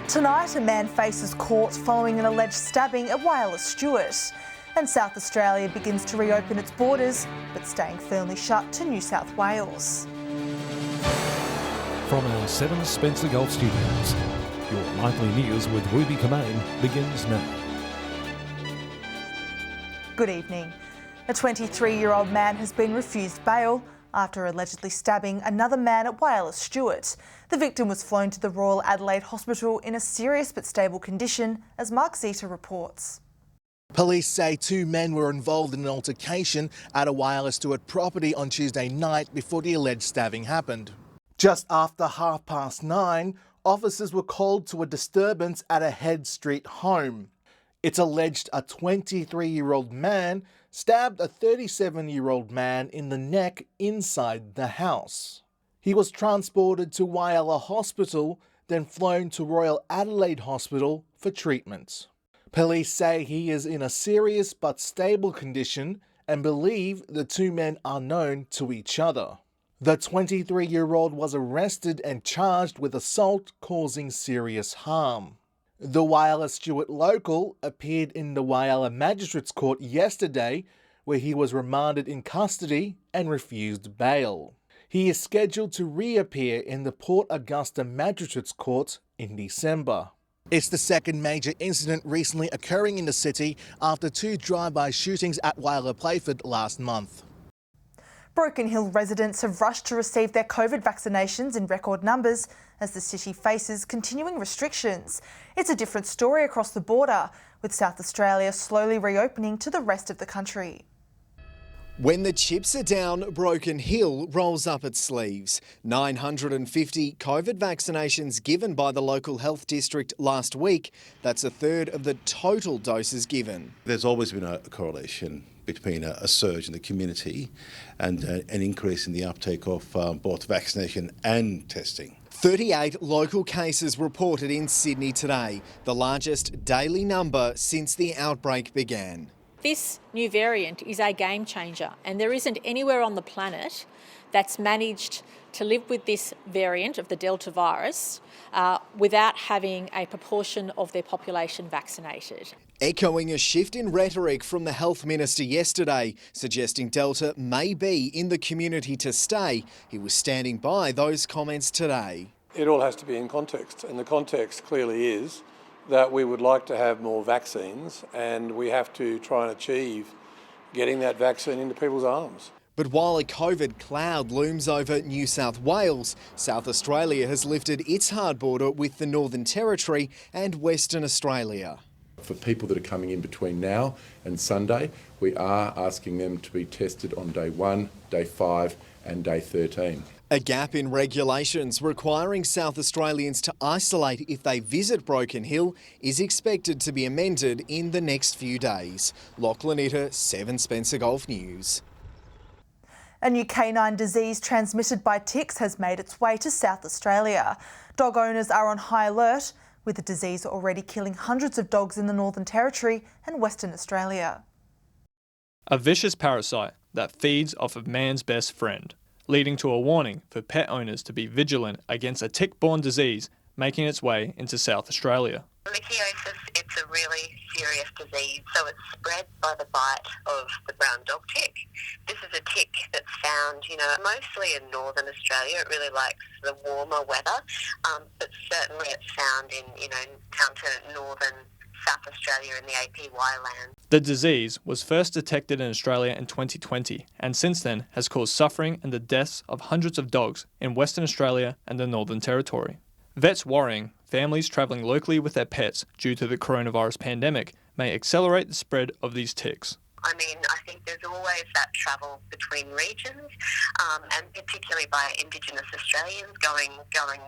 Tonight, a man faces court following an alleged stabbing at Wireless Stewart. And South Australia begins to reopen its borders, but staying firmly shut to New South Wales. From our 7 Spencer Golf Studios, your nightly news with Ruby Kamain begins now. Good evening. A 23-year-old man has been refused bail after allegedly stabbing another man at Wireless Stewart. The victim was flown to the Royal Adelaide Hospital in a serious but stable condition, as Mark Zeta reports. Police say 2 men were involved in an altercation at a Wireless Stewart property on Tuesday night before the alleged stabbing happened. Just after 9:30, officers were called to a disturbance at a Head Street home. It's alleged a 23-year-old man stabbed a 37-year-old man in the neck inside the house. He was transported to Whyalla Hospital, then flown to Royal Adelaide Hospital for treatment. Police say he is in a serious but stable condition and believe the 2 men are known to each other. The 23-year-old was arrested and charged with assault causing serious harm. The Wireless Stewart local appeared in the Whyalla Magistrates Court yesterday, where he was remanded in custody and refused bail. He is scheduled to reappear in the Port Augusta Magistrates Court in December. It's the second major incident recently occurring in the city after 2 drive-by shootings at Whyalla Playford last month. Broken Hill residents have rushed to receive their COVID vaccinations in record numbers as the city faces continuing restrictions. It's a different story across the border, with South Australia slowly reopening to the rest of the country. When the chips are down, Broken Hill rolls up its sleeves. 950 COVID vaccinations given by the local health district last week. That's a third of the total doses given. There's always been a correlation between a surge in the community and an increase in the uptake of both vaccination and testing. 38 local cases reported in Sydney today, the largest daily number since the outbreak began. This new variant is a game changer, and there isn't anywhere on the planet that's managed to live with this variant of the Delta virus without having a proportion of their population vaccinated. Echoing a shift in rhetoric from the Health Minister yesterday, suggesting Delta may be in the community to stay, he was standing by those comments today. It all has to be in context, and the context clearly is that we would like to have more vaccines, and we have to try and achieve getting that vaccine into people's arms. But while a COVID cloud looms over New South Wales, South Australia has lifted its hard border with the Northern Territory and Western Australia. For people that are coming in between now and Sunday, we are asking them to be tested on day 1, day 5 and day 13. A gap in regulations requiring South Australians to isolate if they visit Broken Hill is expected to be amended in the next few days. Lachlan Itter, 7 Spencer Golf News. A new canine disease transmitted by ticks has made its way to South Australia. Dog owners are on high alert, with the disease already killing hundreds of dogs in the Northern Territory and Western Australia. A vicious parasite that feeds off of man's best friend, leading to a warning for pet owners to be vigilant against a tick-borne disease making its way into South Australia. Lichiosis, it's a really serious disease, so it's spread by the bite of the brown dog tick. This is a tick that's found, mostly in Northern Australia. It really likes the warmer weather, but certainly it's found in, down to Northern South Australia in the APY land. The disease was first detected in Australia in 2020 and since then has caused suffering and the deaths of hundreds of dogs in Western Australia and the Northern Territory. Vets worrying families travelling locally with their pets due to the coronavirus pandemic may accelerate the spread of these ticks. I think there's always that travel between regions, and particularly by Indigenous Australians going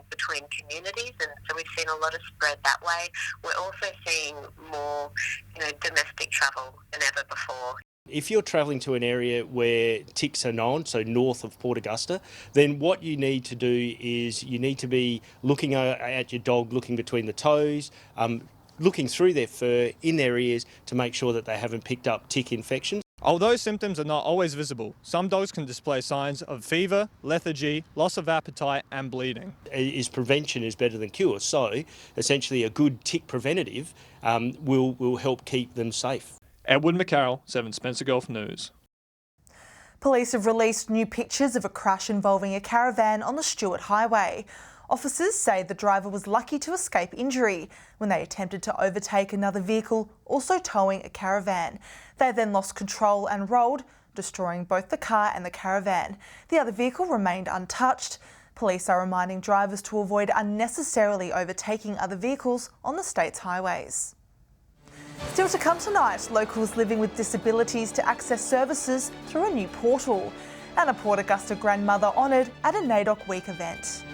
between communities, and so we've seen a lot of spread that way. We're also seeing more, domestic travel than ever before. If you're travelling to an area where ticks are known, so north of Port Augusta, then what you need to do is you need to be looking at your dog, looking between the toes, looking through their fur, in their ears, to make sure that they haven't picked up tick infections. Although symptoms are not always visible, some dogs can display signs of fever, lethargy, loss of appetite and bleeding. Prevention is better than cure, so essentially a good tick preventative will help keep them safe. Edward McCarroll, 7 Spencer Gulf News. Police have released new pictures of a crash involving a caravan on the Stewart Highway. Officers say the driver was lucky to escape injury when they attempted to overtake another vehicle also towing a caravan. They then lost control and rolled, destroying both the car and the caravan. The other vehicle remained untouched. Police are reminding drivers to avoid unnecessarily overtaking other vehicles on the state's highways. Still to come tonight, locals living with disabilities to access services through a new portal, and a Port Augusta grandmother honoured at a NAIDOC Week event.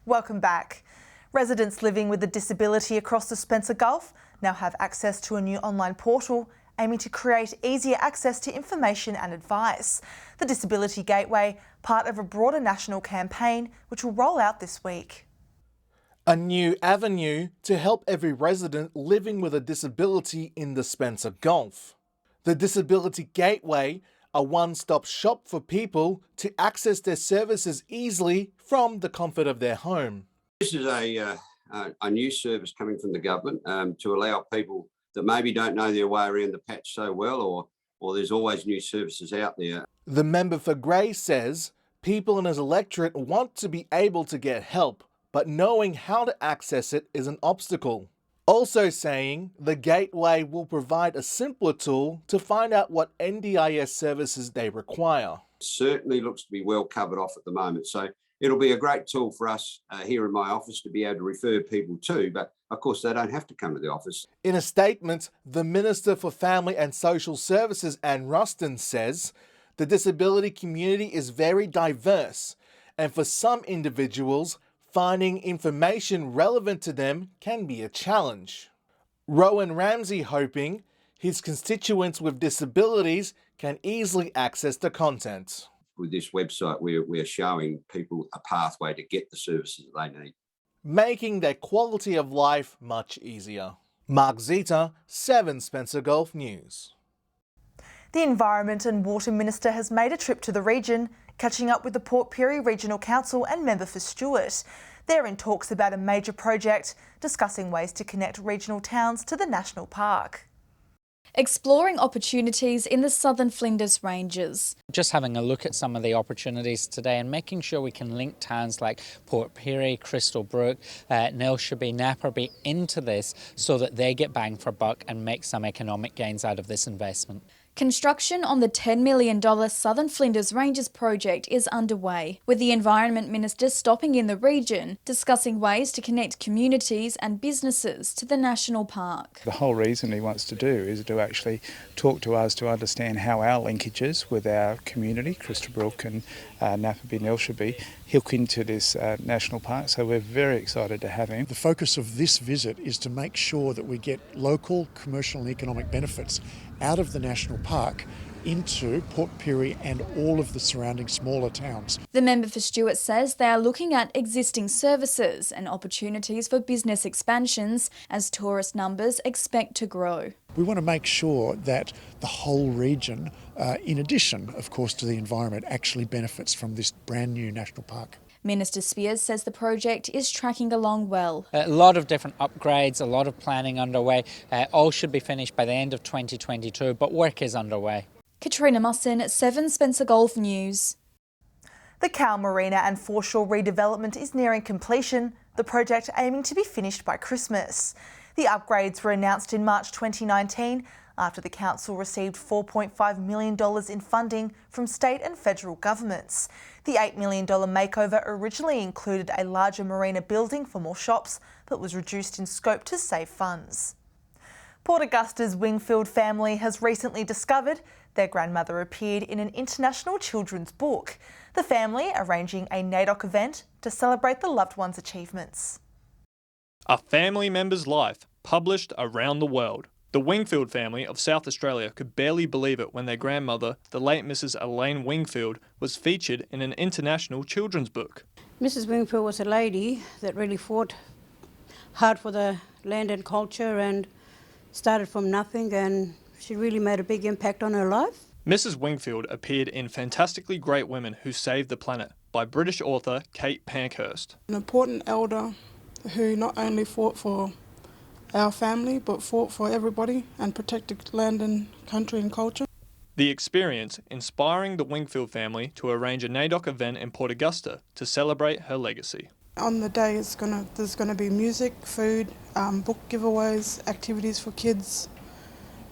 Welcome back. Residents living with a disability across the Spencer Gulf now have access to a new online portal aiming to create easier access to information and advice. The Disability Gateway, part of a broader national campaign which will roll out this week. A new avenue to help every resident living with a disability in the Spencer Gulf. The Disability Gateway, a one-stop shop for people to access their services easily from the comfort of their home. This is a new service coming from the government to allow people that maybe don't know their way around the patch so well, or there's always new services out there. The member for Grey says people in his electorate want to be able to get help, but knowing how to access it is an obstacle. Also saying the Gateway will provide a simpler tool to find out what NDIS services they require. It certainly looks to be well covered off at the moment, so it'll be a great tool for us here in my office to be able to refer people to, but of course they don't have to come to the office. In a statement, the Minister for Family and Social Services, Anne Ruston, says the disability community is very diverse, and for some individuals, finding information relevant to them can be a challenge. Rowan Ramsey hoping his constituents with disabilities can easily access the content. With this website, we're showing people a pathway to get the services that they need, making their quality of life much easier. Mark Zita, 7 Spencer Gulf News. The Environment and Water Minister has made a trip to the region, catching up with the Port Pirie Regional Council and member for Stewart. They're in talks about a major project, discussing ways to connect regional towns to the national park. Exploring opportunities in the southern Flinders Ranges. Just having a look at some of the opportunities today and making sure we can link towns like Port Pirie, Crystal Brook, Nilshaby, Napperby into this so that they get bang for buck and make some economic gains out of this investment. Construction on the $10 million Southern Flinders Ranges project is underway, with the Environment Minister stopping in the region, discussing ways to connect communities and businesses to the national park. The whole reason he wants to do is to actually talk to us to understand how our linkages with our community, Crystal Brook and Napperby, Nilshaby, hook into this national park, so we're very excited to have him. The focus of this visit is to make sure that we get local commercial and economic benefits out of the national park into Port Pirie and all of the surrounding smaller towns. The member for Stewart says they are looking at existing services and opportunities for business expansions as tourist numbers expect to grow. We want to make sure that the whole region, in addition, of course, to the environment, actually benefits from this brand new national park. Minister Spears says the project is tracking along well. A lot of different upgrades, a lot of planning underway. All should be finished by the end of 2022, but work is underway. Katrina Musson, 7 Spencer Gulf News. The Cowra Marina and foreshore redevelopment is nearing completion, the project aiming to be finished by Christmas. The upgrades were announced in March 2019 after the council received $4.5 million in funding from state and federal governments. The $8 million makeover originally included a larger marina building for more shops, but was reduced in scope to save funds. Port Augusta's Wingfield family has recently discovered their grandmother appeared in an international children's book, the family arranging a NAIDOC event to celebrate the loved one's achievements. A family member's life published around the world. The Wingfield family of South Australia could barely believe it when their grandmother, the late Mrs. Elaine Wingfield, was featured in an international children's book. Mrs. Wingfield was a lady that really fought hard for the land and culture and started from nothing, and she really made a big impact on her life. Mrs. Wingfield appeared in Fantastically Great Women Who Saved the Planet by British author Kate Pankhurst. An important elder who not only fought for our family but fought for everybody and protected land and country and culture. The experience inspiring the Wingfield family to arrange a NAIDOC event in Port Augusta to celebrate her legacy. On the day there's going to be music, food, book giveaways, activities for kids,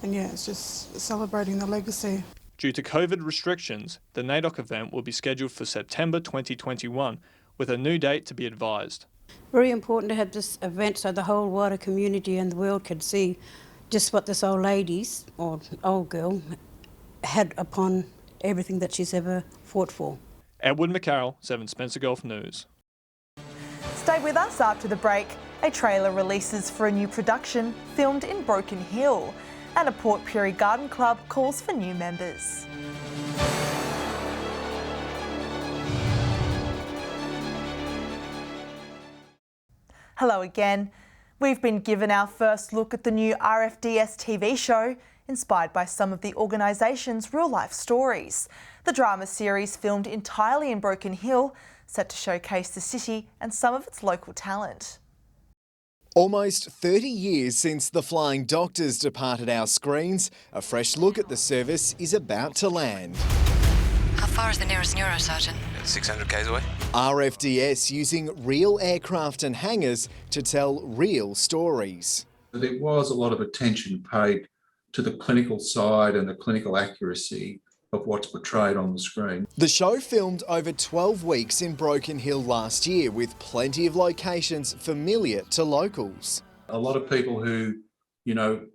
and yeah, it's just celebrating the legacy. Due to COVID restrictions, the NAIDOC event will be scheduled for September 2021, with a new date to be advised. Very important to have this event so the whole wider community and the world could see just what this old lady's, or old girl, had upon everything that she's ever fought for. Edward McCarroll, 7 Spencer Gulf News. Stay with us after the break. A trailer releases for a new production filmed in Broken Hill, and a Port Pirie Garden Club calls for new members. Hello again. We've been given our first look at the new RFDS TV show, inspired by some of the organisation's real-life stories. The drama series, filmed entirely in Broken Hill, set to showcase the city and some of its local talent. Almost 30 years since the Flying Doctors departed our screens, a fresh look at the service is about to land. How far is the nearest neurosurgeon? 600 k's away. RFDS using real aircraft and hangars to tell real stories. There was a lot of attention paid to the clinical side and the clinical accuracy of what's portrayed on the screen. The show filmed over 12 weeks in Broken Hill last year, with plenty of locations familiar to locals. A lot of people who,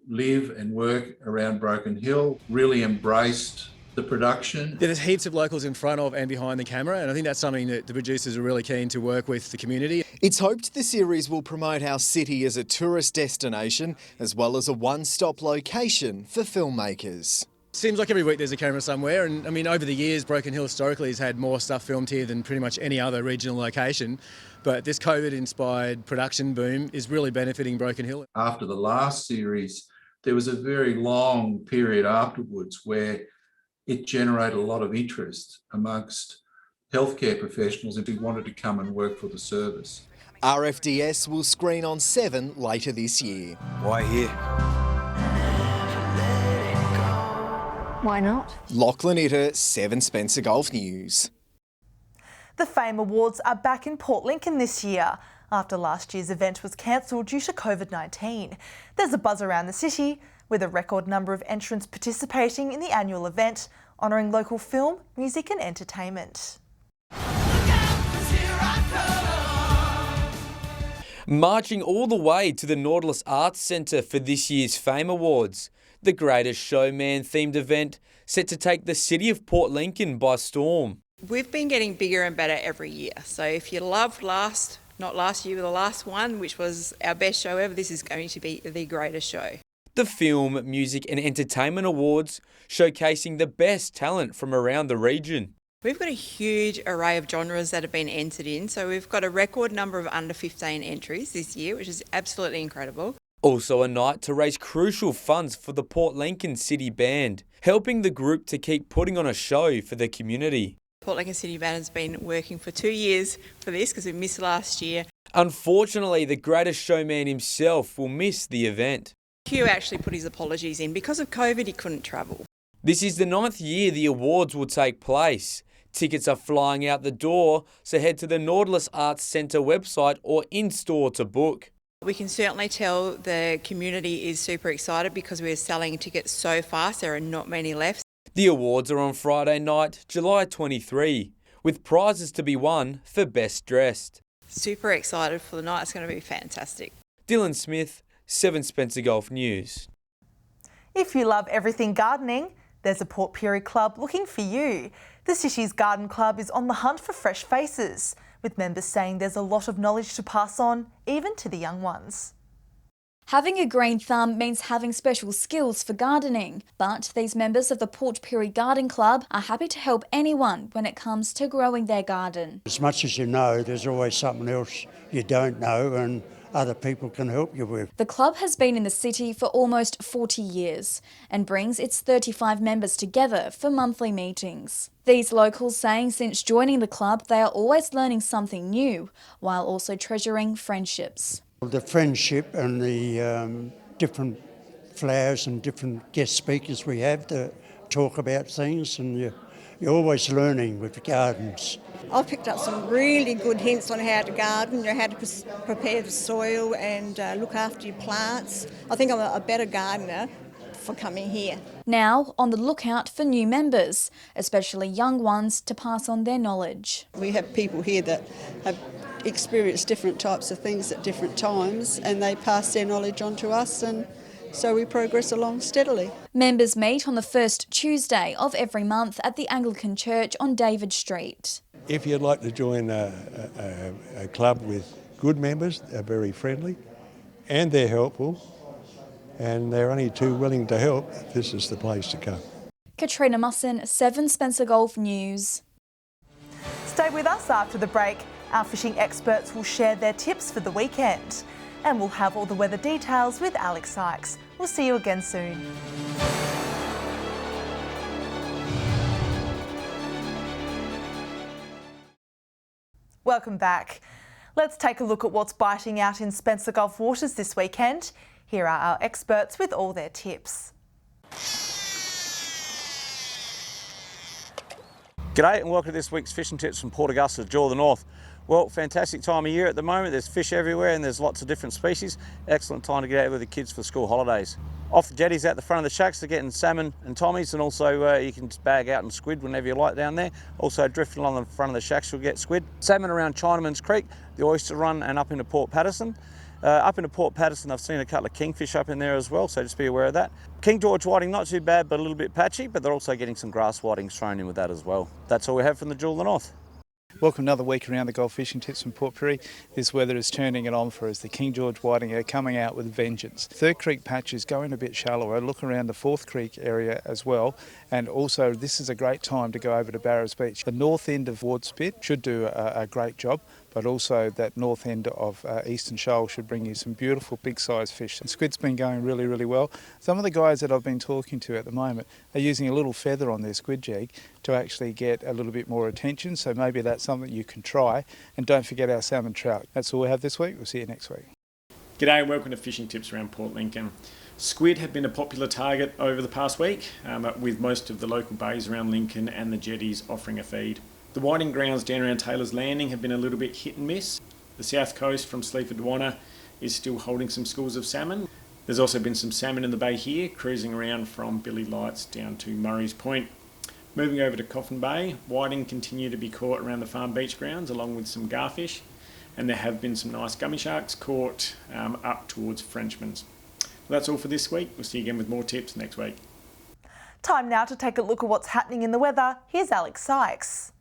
live and work around Broken Hill really embraced the production. Yeah, there's heaps of locals in front of and behind the camera, and I think that's something that the producers are really keen to work with the community. It's hoped the series will promote our city as a tourist destination, as well as a one-stop location for filmmakers. Seems like every week there's a camera somewhere, and I mean, over the years, Broken Hill historically has had more stuff filmed here than pretty much any other regional location. But this COVID-inspired production boom is really benefiting Broken Hill. After the last series, there was a very long period afterwards where it generated a lot of interest amongst healthcare professionals who wanted to come and work for the service. RFDS will screen on 7 later this year. Why here? Why not? Lachlan Itter, 7 Spencer Gulf News. The Fame Awards are back in Port Lincoln this year, after last year's event was cancelled due to COVID-19. There's a buzz around the city, with a record number of entrants participating in the annual event, honouring local film, music and entertainment. Marching all the way to the Nautilus Arts Centre for this year's Fame Awards, the Greatest Showman themed event set to take the city of Port Lincoln by storm. We've been getting bigger and better every year. So if you loved not last year, but the last one, which was our best show ever, this is going to be the greatest show. The Film, Music and Entertainment Awards, showcasing the best talent from around the region. We've got a huge array of genres that have been entered in, so we've got a record number of under 15 entries this year, which is absolutely incredible. Also a night to raise crucial funds for the Port Lincoln City Band, helping the group to keep putting on a show for the community. Port Lincoln City Band has been working for 2 years for this because we missed last year. Unfortunately, the Greatest Showman himself will miss the event. Hugh actually put his apologies in. Because of COVID, he couldn't travel. This is the 9th year the awards will take place. Tickets are flying out the door, so head to the Nautilus Arts Centre website or in-store to book. We can certainly tell the community is super excited because we're selling tickets so fast, there are not many left. The awards are on Friday night, July 23, with prizes to be won for Best Dressed. Super excited for the night, it's going to be fantastic. Dylan Smith, 7 Spencer Gulf News. If you love everything gardening, there's a Port Pirie club looking for you. The city's garden club is on the hunt for fresh faces, with members saying there's a lot of knowledge to pass on, even to the young ones. Having a green thumb means having special skills for gardening, but these members of the Port Pirie Garden Club are happy to help anyone when it comes to growing their garden. As much as you know, there's always something else you don't know, and other people can help you with. The club has been in the city for almost 40 years and brings its 35 members together for monthly meetings. These locals saying since joining the club they are always learning something new while also treasuring friendships. The friendship and the different flowers and different guest speakers we have to talk about things, and you're always learning with the gardens. I've picked up some really good hints on how to garden, how to prepare the soil and look after your plants. I think I'm a better gardener for coming here. Now on the lookout for new members, especially young ones, to pass on their knowledge. We have people here that have experienced different types of things at different times, and they pass their knowledge on to us, and so we progress along steadily. Members meet on the first Tuesday of every month at the Anglican Church on David Street. If you'd like to join a club with good members, they're very friendly and they're helpful, and they're only too willing to help, this is the place to come. Katrina Musson, 7 Spencer Golf News. Stay with us after the break. Our fishing experts will share their tips for the weekend. And we'll have all the weather details with Alex Sykes. We'll see you again soon. Welcome back. Let's take a look at what's biting out in Spencer Gulf waters this weekend. Here are our experts with all their tips. G'day and welcome to this week's fishing tips from Port Augusta, Jaw of the North. Well, fantastic time of year at the moment. There's fish everywhere and there's lots of different species. Excellent time to get out with the kids for school holidays. Off the jetties out the front of the shacks, they're getting salmon and tommies, and also you can bag out and squid whenever you like down there. Also drifting along the front of the shacks, you'll get squid. Salmon around Chinaman's Creek, the Oyster Run, and up into Port Patterson. Up into Port Patterson, I've seen a couple of kingfish up in there as well, so just be aware of that. King George whiting, not too bad, but a little bit patchy, but they're also getting some grass whitings thrown in with that as well. That's all we have from the Jewel of the North. Welcome another week around the Gulf fishing tips from Port Pirie. This weather is turning it on for us. The King George whiting are coming out with vengeance. Third Creek patch is going a bit shallower. Look around the Fourth Creek area as well. And also this is a great time to go over to Barrows Beach. The north end of Ward Spit should do a great job, but also that north end of Eastern Shoal should bring you some beautiful big size fish. And squid's been going really, really well. Some of the guys that I've been talking to at the moment are using a little feather on their squid jig to actually get a little bit more attention, so maybe that's something you can try. And don't forget our salmon trout. That's all we have this week. We'll see you next week. G'day and welcome to Fishing Tips around Port Lincoln. Squid have been a popular target over the past week, with most of the local bays around Lincoln and the jetties offering a feed. The whiting grounds down around Taylor's Landing have been a little bit hit and miss. The south coast from Sleaford to Wanna is still holding some schools of salmon. There's also been some salmon in the bay here, cruising around from Billy Lights down to Murray's Point. Moving over to Coffin Bay, whiting continue to be caught around the farm beach grounds along with some garfish, and there have been some nice gummy sharks caught up towards Frenchman's. Well, that's all for this week. We'll see you again with more tips next week. Time now to take a look at what's happening in the weather. Here's Alex Sykes.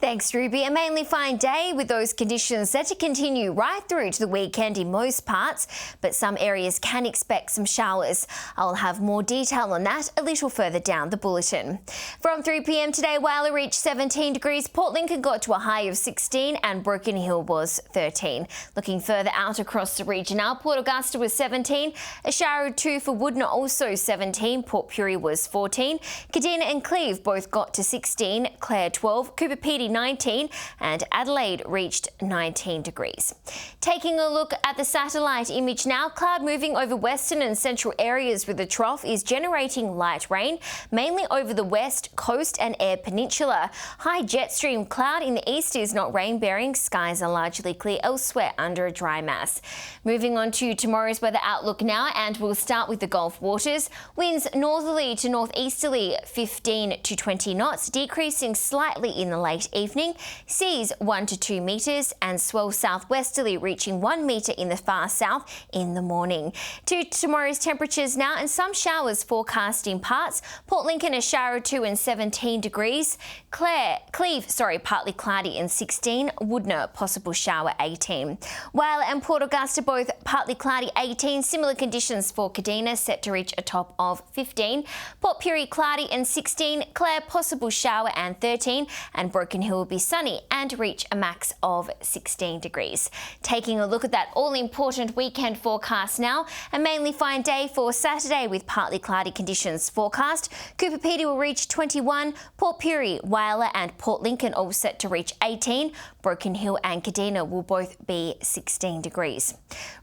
Thanks, Ruby. A mainly fine day with those conditions set to continue right through to the weekend in most parts, but some areas can expect some showers. I'll have more detail on that a little further down the bulletin. From 3 p.m. today, Whyalla reached 17 degrees, Port Lincoln got to a high of 16 and Broken Hill was 13. Looking further out across the region now, Port Augusta was 17, a shower or 2 for Woodner also 17, Port Pirie was 14, Kadina and Cleve both got to 16, Clare 12, Cooper Pedy 19 and Adelaide reached 19 degrees. Taking a look at the satellite image now, cloud moving over western and central areas with the trough is generating light rain, mainly over the west coast and Eyre Peninsula. High jet stream cloud in the east is not rain-bearing. Skies are largely clear elsewhere under a dry mass. Moving on to tomorrow's weather outlook now, and we'll start with the Gulf waters. Winds northerly to northeasterly 15 to 20 knots, decreasing slightly in the late evening. Seas 1 to 2 metres and swell southwesterly reaching 1 metre in the far south in the morning. To tomorrow's temperatures now, and some showers forecast in parts. Port Lincoln a shower or 2 and 17 degrees. Cleve, partly cloudy and 16. Woodner possible shower 18. Whyalla and Port Augusta both partly cloudy 18. Similar conditions for Kadina set to reach a top of 15. Port Pirie cloudy and 16. Clare possible shower and 13. and Broken Hill will be sunny and reach a max of 16 degrees. Taking a look at that all-important weekend forecast now, a mainly fine day for Saturday with partly cloudy conditions forecast. Cooper Pedy will reach 21, Port Pirie, Whyalla and Port Lincoln all set to reach 18. Broken Hill and Kadina will both be 16 degrees.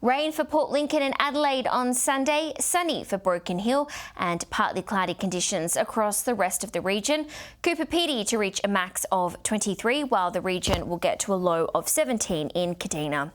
Rain for Port Lincoln and Adelaide on Sunday, sunny for Broken Hill and partly cloudy conditions across the rest of the region. Cooper Pedy to reach a max of 23, while the region will get to a low of 17 in Kadina.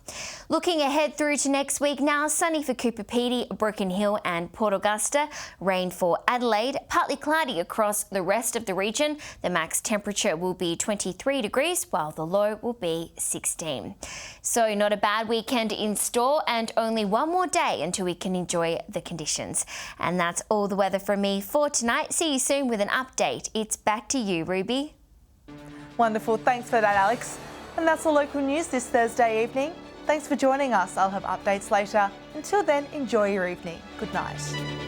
Looking ahead through to next week now, sunny for Cooper Pedy, Broken Hill and Port Augusta. Rain for Adelaide, partly cloudy across the rest of the region. The max temperature will be 23 degrees, while the low will be 16. So not a bad weekend in store, and only one more day until we can enjoy the conditions. And that's all the weather from me for tonight. See you soon with an update. It's back to you, Ruby. Wonderful. Thanks for that, Alex. And that's the local news this Thursday evening. Thanks for joining us. I'll have updates later. Until then, enjoy your evening. Good night.